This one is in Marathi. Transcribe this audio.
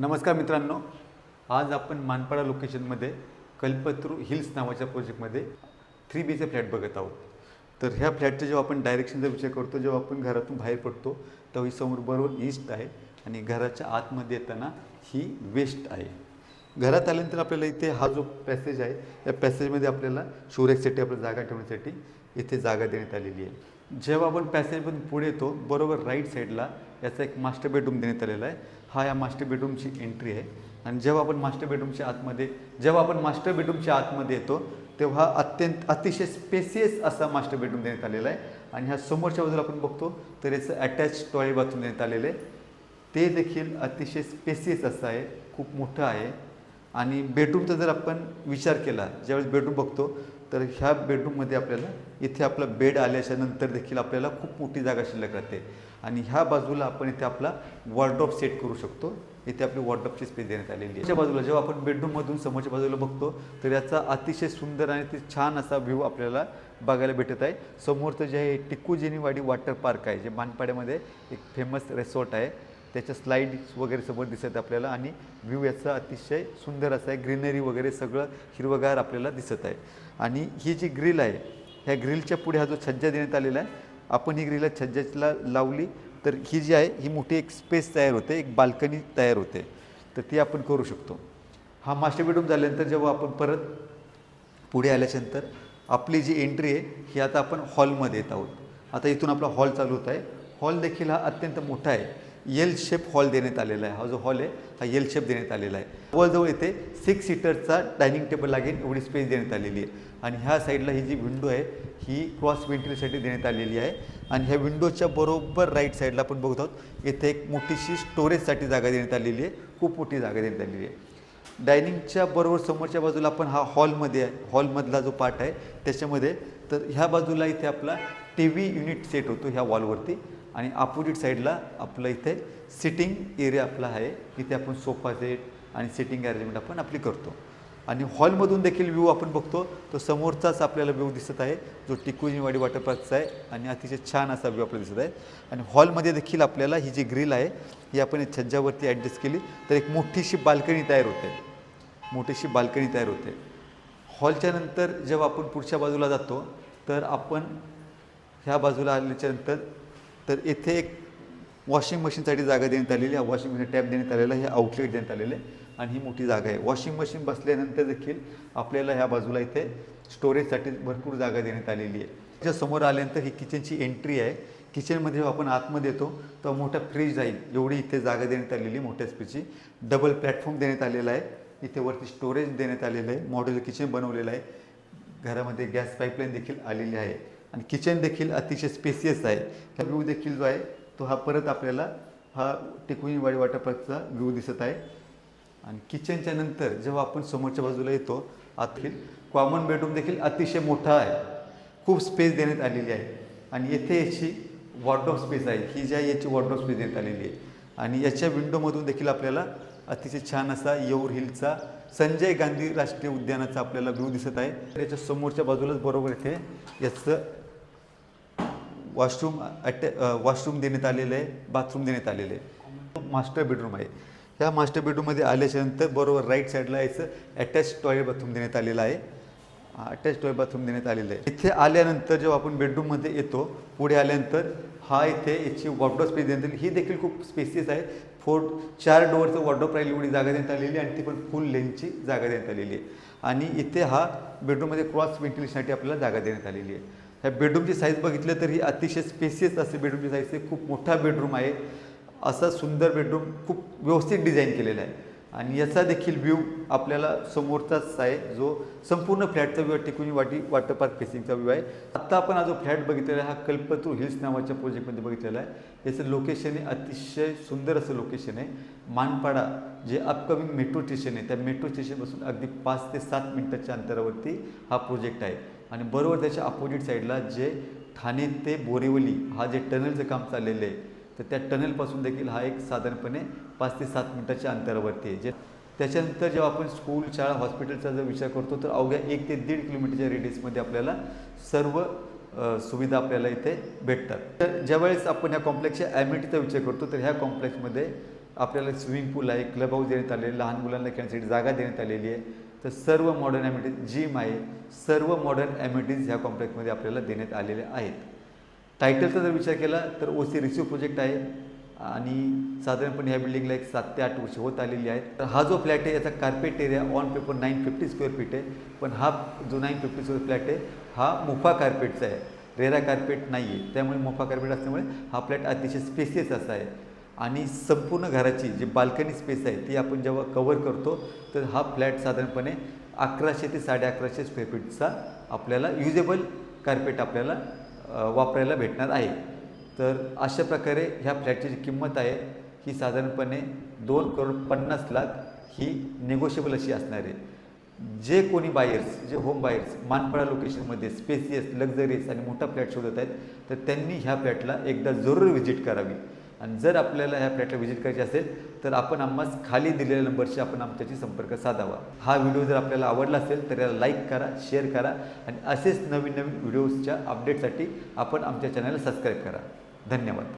नमस्कार मित्रांनो, आज आपण मानपाडा लोकेशनमध्ये कल्पतरू हिल्स नावाच्या प्रोजेक्टमध्ये 3BHK फ्लॅट बघत आहोत. तर ह्या फ्लॅटचा जेव्हा आपण डायरेक्शनचा विचार करतो, जेव्हा आपण घरातून बाहेर पडतो तेव्हा ही समोर बरोबर ईस्ट आहे आणि घराच्या आतमध्ये येताना ही वेस्ट आहे. घरात आल्यानंतर आपल्याला इथे हा जो पॅसेज आहे, या पॅसेजमध्ये आपल्याला शोरेकसाठी आपल्या जागा ठेवण्यासाठी इथे जागा देण्यात आलेली आहे. जेव्हा आपण पॅसेजमधून पुढे येतो, बरोबर राईट साईडला याचा एक मास्टर बेडरूम देण्यात आलेला आहे. हा या मास्टर बेडरूमची एंट्री आहे. आणि जेव्हा आपण मास्टर बेडरूमच्या आतमध्ये येतो तेव्हा अतिशय स्पेसियस असा मास्टर बेडरूम देण्यात आलेला आहे. आणि ह्या समोरच्या बाजूला आपण बघतो तर याचं अटॅच टॉयलेट बाथरूम देण्यात आलेलं आहे. ते देखील अतिशय स्पेसियस असं आहे, खूप मोठं आहे. आणि बेडरूमचा जर आपण विचार केला, ज्यावेळेस बेडरूम बघतो तर ह्या बेडरूममध्ये आपल्याला इथे आपला बेड आल्याच्या नंतर देखील आपल्याला खूप मोठी जागा शिल्लक राहते. आणि ह्या बाजूला आपण इथे आपला वॉर्डरोब सेट करू शकतो. इथे आपली वॉर्डरोबची स्पेस देण्यात आलेली आहे. त्याच्या बाजूला जेव्हा आपण बेडरूममधून समोरच्या बाजूला बघतो तर याचा अतिशय सुंदर आणि ते छान असा व्ह्यू आपल्याला बघायला भेटत आहे. समोरचं जे आहे टिकूजेनीवाडी वॉटर पार्क आहे, जे मानपाड्यामध्ये एक फेमस रिसॉर्ट आहे. त्याच्या स्लाईड्स वगैरे समोर दिसत आहे आपल्याला. आणि व्ह्यू याचा अतिशय सुंदर असा आहे, ग्रीनरी वगैरे सगळं हिरवगार आपल्याला दिसत आहे. आणि ही जी ग्रिल आहे, ह्या ग्रिलच्या पुढे हा जो छज्जा देण्यात आलेला आहे, आपण ही ग्रिल छज्जाला लावली तर ही जी आहे ही मोठी एक स्पेस तयार होते, एक बाल्कनी तयार होते. तर ती आपण करू शकतो. हा मास्टर बेडरूम झाल्यानंतर जेव्हा आपण परत पुढे आल्याच्यानंतर आपली जी एंट्री आहे ही आता आपण हॉलमध्ये येत आहोत. आता इथून आपला हॉल चालू होत आहे. हॉल देखील हा अत्यंत मोठा आहे. एल शेप हॉल देण्यात आलेला आहे. हा जो हॉल आहे हा एल शेप देण्यात आलेला आहे. जवळजवळ इथे 6 सीटरचा डायनिंग टेबल लागेल एवढी स्पेस देण्यात आलेली आहे. आणि ह्या साईडला ही जी विंडो आहे ही क्रॉस व्हेंटिलेशनसाठी देण्यात आलेली आहे. आणि ह्या विंडोच्या बरोबर राईट साईडला आपण बघत आहोत इथे एक मोठीशी स्टोरेजसाठी जागा देण्यात आलेली आहे. खूप मोठी जागा देण्यात आलेली आहे. डायनिंगच्या बरोबर समोरच्या बाजूला आपण हा हॉलमध्ये आहे, हॉलमधला जो पार्ट आहे त्याच्यामध्ये, तर ह्या बाजूला इथे आपला TV युनिट सेट होतो ह्या वॉलवरती. आणि अपोजिट साईडला आपलं इथे सिटिंग एरिया आपला आहे. इथे आपण सोफा सेट आणि सिटिंग अरेंजमेंट आपण आपली करतो. आणि हॉलमधून देखील व्ह्यू आपण बघतो तो समोरचाच आपल्याला व्ह्यू दिसत आहे, जो टिकूजेनीवाडी वॉटर पार्कचा आहे. आणि अतिशय छान असा व्ह्यू आपल्याला दिसत आहे. आणि हॉलमध्ये देखील आपल्याला ही जी ग्रिल आहे ही आपण छज्जावरती ॲडजस्ट केली तर एक मोठीशी बाल्कनी तयार होते. हॉलच्या नंतर जेव्हा आपण पुढच्या बाजूला जातो तर आपण ह्या बाजूला आल्याच्यानंतर तर येथे एक वॉशिंग मशीनसाठी जागा देण्यात आलेली आहे. वॉशिंग मशीन टॅप देण्यात आलेला आहे, हे आउटलेट देण्यात आलेलं आहे. आणि ही मोठी जागा आहे. वॉशिंग मशीन बसल्यानंतर देखील आपल्याला ह्या बाजूला इथे स्टोरेजसाठी भरपूर जागा देण्यात आलेली आहे. त्याच्या समोर आल्यानंतर ही किचनची एंट्री आहे. किचनमध्ये जेव्हा आपण आतमध्ये येतो तेव्हा मोठा फ्रीज जाईल एवढी इथे जागा देण्यात आलेली, मोठ्या स्पेसची. डबल प्लॅटफॉर्म देण्यात आलेला आहे. इथे वरती स्टोरेज देण्यात आलेलं आहे. मॉड्युलर किचन बनवलेलं आहे. घरामध्ये गॅस पाईपलाईन देखील आलेली आहे. आणि किचन देखील अतिशय स्पेसियस आहे. हा व्ह्यू देखील जो आहे तो हा परत आपल्याला हा टिकूजेनीवाडी वॉटर पार्कचा व्ह्यू दिसत आहे. आणि किचनच्या नंतर जेव्हा आपण समोरच्या बाजूला येतो आतील कॉमन बेडरूम देखील अतिशय मोठा आहे, खूप स्पेस देण्यात आलेली आहे. आणि येथे याची वॉर्डरोब स्पेस आहे, ही जी आहे याची वॉर्डरोब स्पेस देण्यात आलेली आहे. आणि याच्या विंडोमधून देखील आपल्याला अतिशय छान असा येऊर हिलचा संजय गांधी राष्ट्रीय उद्यानाचा आपल्याला व्ह्यू दिसत आहे. याच्या समोरच्या बाजूलाच बरोबर इथे याचं वॉशरूम देण्यात आलेलं आहे, बाथरूम देण्यात आलेलं आहे. मास्टर बेडरूम आहे. ह्या मास्टर बेडरूममध्ये आल्याच्यानंतर बरोबर राईट साईडला याचं अटॅच टॉयलेट बाथरूम देण्यात आलेलं आहे. इथे आल्यानंतर जेव्हा आपण बेडरूममध्ये येतो पुढे आल्यानंतर हा इथे याची वॉर्डरोब स्पेस देण्यात आली. ही देखील खूप स्पेसियस आहे. 4 डोअरचं वॉर्डरोब राहील एवढी जागा देण्यात आलेली आहे. आणि ती पण फुल लेंथची जागा देण्यात आलेली आहे. आणि इथे हा बेडरूममध्ये क्रॉस व्हेंटिलेशनसाठी आपल्याला जागा देण्यात आलेली आहे. ह्या बेडरूमची साईज बघितलं तर ही अतिशय स्पेसियस असे बेडरूमची साईज आहे. खूप मोठा बेडरूम आहे. असा सुंदर बेडरूम खूप व्यवस्थित डिझाईन केलेला आहे. आणि याचा देखील व्ह्यू आपल्याला समोरचाच आहे, जो संपूर्ण फ्लॅटचा व्ह्यू टिकूजेनीवाडी वॉटर पार्क फेसिंगचा व्ह्यू आहे. आत्ता आपण हा जो फ्लॅट बघितलेला आहे हा कल्पतरू हिल्स नावाच्या प्रोजेक्टमध्ये बघितलेला आहे. याचं लोकेशन आहे अतिशय सुंदर असं लोकेशन आहे. मानपाडा जे अपकमिंग मेट्रो स्टेशन आहे त्या मेट्रो स्टेशनपासून अगदी 5 ते 7 मिनिटाच्या अंतरावरती हा प्रोजेक्ट आहे. आणि बरोबर त्याच्या अपोजिट साईडला जे ठाणे ते बोरिवली हा जे टनलचं काम चाललेलं आहे तर त्या टनलपासून देखील हा एक साधारणपणे 5 ते 7 मिनिटाच्या अंतरावरती आहे. त्याच्यानंतर जेव्हा आपण स्कूल, शाळा, हॉस्पिटलचा जर विचार करतो तर अवघ्या 1 ते 1.5 किलोमीटरच्या रेडियसमध्ये आपल्याला सर्व सुविधा आपल्याला इथे भेटतात. तर ज्यावेळेस आपण ह्या कॉम्प्लेक्सच्या ॲम्युनिटीचा विचार करतो तर ह्या कॉम्प्लेक्समध्ये आपल्याला स्विमिंग पूल आहे, क्लब हाऊस देण्यात आलेले, लहान मुलांना खेळण्यासाठी जागा देण्यात आलेली आहे. तर सर्व मॉडर्न ॲम्युनिटीज, जिम आहे, सर्व मॉडर्न ॲम्युनिटीज ह्या कॉम्प्लेक्समध्ये आपल्याला देण्यात आलेल्या आहेत. टायटलचा जर विचार केला तर ओसी रिसिव्ह प्रोजेक्ट आहे आणि साधारणपणे ह्या बिल्डिंगला एक 7 ते 8 वर्ष होत आलेली आहेत. तर हा जो फ्लॅट आहे याचा carpet area on paper 950 square feet आहे, पण हा जो 950 स्क्वेअर फ्लॅट आहे हा मोफा कार्पेटचा आहे, रेरा कार्पेट नाही आहे. त्यामुळे मोफा कार्पेट असल्यामुळे हा फ्लॅट अतिशय स्पेसियस असा आहे. आणि संपूर्ण घराची जी बाल्कनी स्पेस आहे ती आपण जेव्हा कवर करतो तर हा फ्लॅट साधारणपणे 1100 ते 1150 स्क्वेअर फीटचा आपल्याला युजेबल कार्पेट आपल्याला वापरायला भेटणार आहे. तर अशा प्रकारे ह्या फ्लॅटची जी किंमत आहे ही साधारणपणे 2,50,00,000 ही नेगोशिएबल अशी असणार आहे. जे कोणी बायर्स, जे होम बायर्स मानपळा लोकेशनमध्ये स्पेसियस, लक्झरियस आणि मोठा फ्लॅट शोधत आहेत तर त्यांनी ह्या फ्लॅटला एकदा जरूर व्हिजिट करावी. आणि जर आपल्याला ह्या फ्लॅटला व्हिजिट करायची असेल तर आपण आम्हास खाली दिलेल्या नंबरशी आपण आमच्याशी संपर्क साधावा. हा व्हिडिओ जर आपल्याला आवडला असेल तर याला लाईक करा, शेअर करा आणि असेच नवीन नवीन व्हिडिओजच्या अपडेटसाठी आपण आमच्या चॅनलला सबस्क्राईब करा. धन्यवाद.